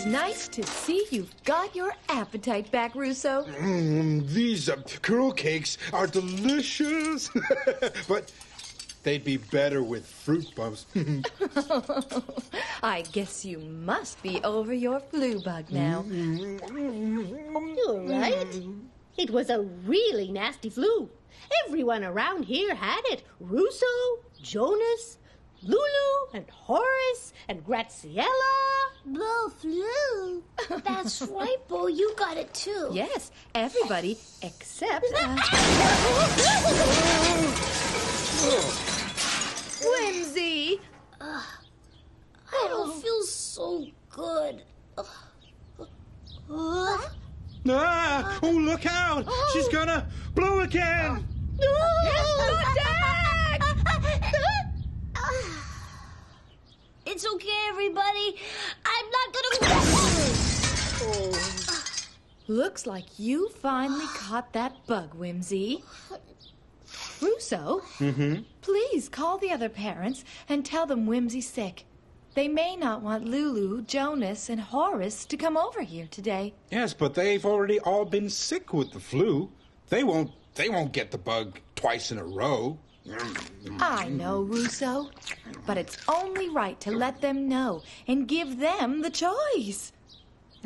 It's nice to see you've got your appetite back, Russo. These curl cakes are delicious. But they'd be better with fruit bumps. I guess you must be over your flu bug now. You're right. It was a really nasty flu. Everyone around here had it. Russo, Jonas, Lulu, and Horace, and Graciela. Bo flu. That's right, Bo. You got it too. Yes, everybody except... Wimzie! I don't feel so good. Ah! Oh, look out! She's gonna blow again! It's okay, everybody. I'm not gonna... Looks like you finally caught that bug, Wimzie. Russo, please call the other parents and tell them Wimzie's sick. They may not want Lulu, Jonas, and Horace to come over here today. Yes, but they've already all been sick with the flu. They won't get the bug twice in a row. I know, Russo, but it's only right to let them know and give them the choice.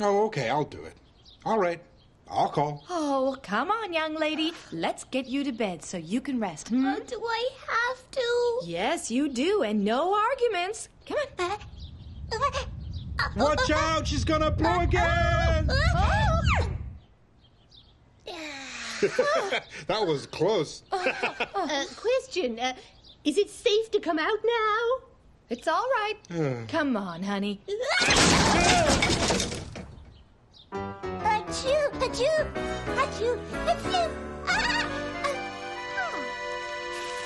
Oh, okay, I'll do it. All right, I'll call. Oh, come on, young lady. Let's get you to bed so you can rest. Do I have to? Yes, you do, and no arguments. Come on. Watch out, she's gonna blow again! That was close. Question, is it safe to come out now? It's all right. Come on, honey. Achoo, achoo, achoo, achoo.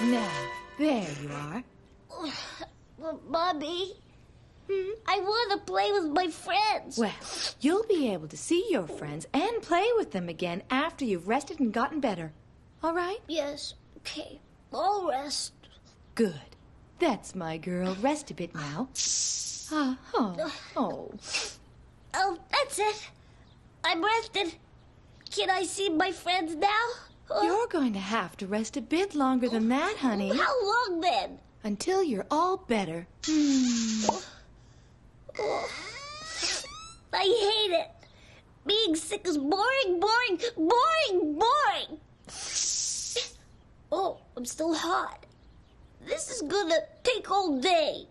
Now, there you are. Mommy, I want to play with my friends. Well, you'll be able to see your friends and play with them again after you've rested and gotten better. All right? Yes, okay. I'll rest. Good. That's my girl. Rest a bit now. Oh, that's it. I'm rested. Can I see my friends now? You're going to have to rest a bit longer than that, honey. How long then? Until you're all better. I hate it. Being sick is boring, boring, boring, boring. Oh, I'm still hot. This is gonna take all day.